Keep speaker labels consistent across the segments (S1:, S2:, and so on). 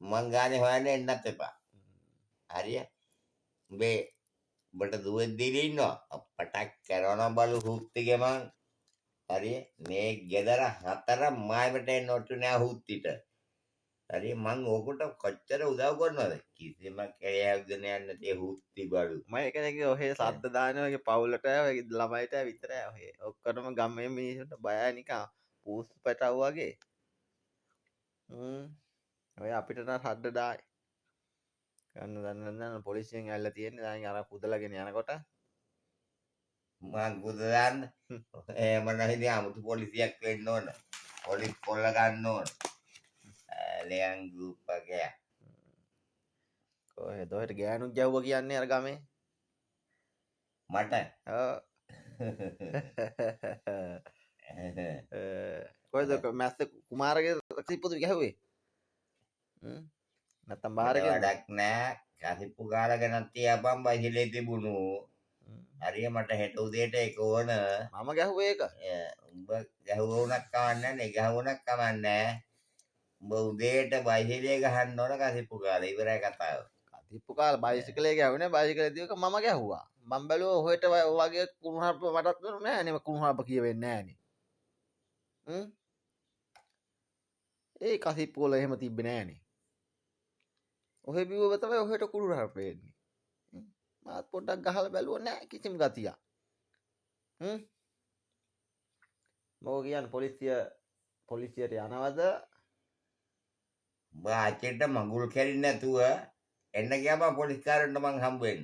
S1: මං ගානේ හොයන්න එන්නත් එපා. හරිය? උඹට දුවෙක් දීලා ඉන්නවා. අපටක් කරන බලු හුත්තිගේ මං. හරිය? මේ ගෙදර 4 මායමට එන්න ඔට්ටු නෑ හුත්තිට. හරි මං ඕකට කොච්චර උදව් කරනවද? කිසිම කැලෑවක්ද නෑ නැති හුත්ති බලු.
S2: මම එකනේ ඔහේ සද්ද දානවා ඒ පවුලට ඔය ළමයිට විතරයි ඔහේ. ඔක්කොටම ගමේ මිනිස්සුන්ට බයයි නිකන් පූස් පැටව වගේ. ඔය අපිට නම් සද්ද දායි. දන්න පොලිසියෙන් ඇල්ල තියෙන්නේ දැන් අර කුදලගෙන යනකොට
S1: මං කුද දාන්න. එහෙම නැහිදී 아무තු පොලිසියක් වෙන්න ඕන. පොලිස් කොල්ල ගන්න ඕන. ලයන් ගුප්පකයා.
S2: කොහෙද ඔහෙට ගෑනුත් ගැව්වා කියන්නේ අර ගමේ.
S1: මට
S2: කොහෙද මැස්ස කුමාරගේ සිප්පුතු ගැහුවේ? නැත්තම් බාරගෙන
S1: වැඩක් නෑ. කසිප්පු ගාලා ගෙනත් තියාපන් බයිසිලේ තිබුණු. හරිය මට හෙට උදේට ඒක ඕන.
S2: මම ගැහුවේ ඒක.
S1: උඹ ගැහුවුණක් කවන්නේ නැහැ. ගැහුණක් කවන්නේ. උඹ උදේට බයිසිලේ ගහන්න ඕන කසිප්පු ගාලා. ඉවරයි කතාව.
S2: කසිප්පු කාලා බයිසිකලේ ගැහුවේ බයිසිකලේ දිවක මම ගැහුවා. මම බැලුවා ඔහෙට වගේ කුණුහරුප මටත් නෑ නේ කුණුහරුප කියවෙන්නේ නෑනේ. ඒ කසිප්පු වල එහෙම තිබ්බේ නෑනේ. ඔහෙ බිව්ව තමයි ඔහෙට කුණුහරුප වෙන්නේ. මාත් පොඩ්ඩක් ගහලා බැලුවා නෑ කිසිම ගතියක්. මොකෝ කියන්නේ පොලිසියට යනවද?
S1: බාචෙට මඟුල් කැරින් නැතුව එන්න ගියාම පොලිස් කාරන්ට මං හම්බ වෙන්න.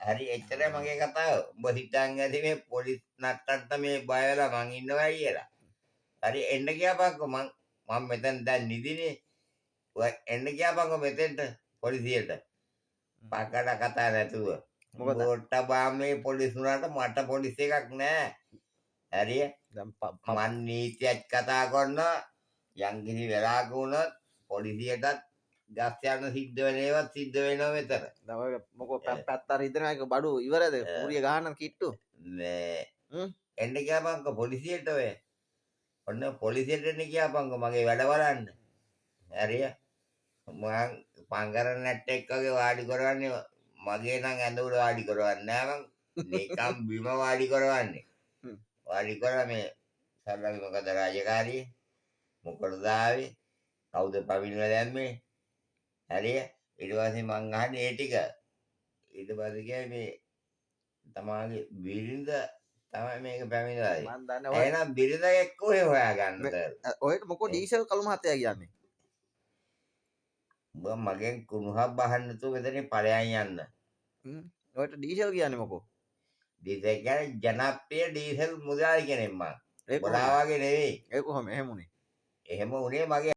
S1: හරි එච්චරයි මගේ කතාව. උඹ හිතන් ඇති මේ පොලිස් නට්ටට මේ බය වෙලා මං ඉන්නවා කියලා. හරි එන්න ගියාපන්කො මං මෙතන දැන් නිදිනේ. ඔය එන්න ගියාපන්කො මෙතෙන්ට පොලිසියට. පකට කතා නැතුව. මොකද ඔට්ටබාමේ පොලිස් උනාට මට පොලිස් එකක් නෑ. හරිය? මං නීතියක් කතා කරනවා. යම්කිසි වෙලාවක වුණොත් පොලිසියටත් ගස් යන සිද්ධ වෙන ඒවත් සිද්ධ වෙනවා මෙතන.
S2: මොකෝ පැත්තට හිතනවා ඒක බඩු ඉවරද? කුරිය ගහන්න කිට්ටු.
S1: නෑ. එන්න ගියාපන්කො පොලිසියට ඔය. ඔන්න පොලිසියට එන්න ගියාපන්කො මගේ වැඩ බලන්න. හරිය? මං පංගරන් නැට්ටෙක් වගේ වාඩි කරවන්නේ මගේ නම් ඇඳ උඩ වාඩි කරවන්නේ නෑ මං නිකම් බිම වාඩි කරවන්නේ. වාඩි කරලා මේ සල්ලගේ මොකද රාජකාරිය? මොකටද ආවේ? කවුද පවිනලා දැම්මේ? හරිය? ඊට පස්සේ මං අහන්නේ ඒ ටික. ඊට පස්සේ කියන්නේ මේ තමාගේ බිරිඳ තමයි මේක පැමිණලා.
S2: මං දන්නේ ඔය
S1: එහෙනම් බිරිඳ එක්ක ඔය හොයාගන්නද?
S2: ඔහෙට මොකෝ ඩීසල් කළු මහත්තයා කියන්නේ?
S1: උඹ මගෙන් කුණුහක් බහන්න නැතුව මෙතනින් ඵලයන් යන්න.
S2: ඔහෙට ඩීසල් කියන්නේ මොකෝ?
S1: ඩීසල් කියන්නේ ජනප්‍රිය ඩීසල් මුදලාලි කෙනෙක් මං. බලා වගේ නෙවෙයි.
S2: ඒ කොහොම එහෙම උනේ?
S1: එහෙම උනේ මගේ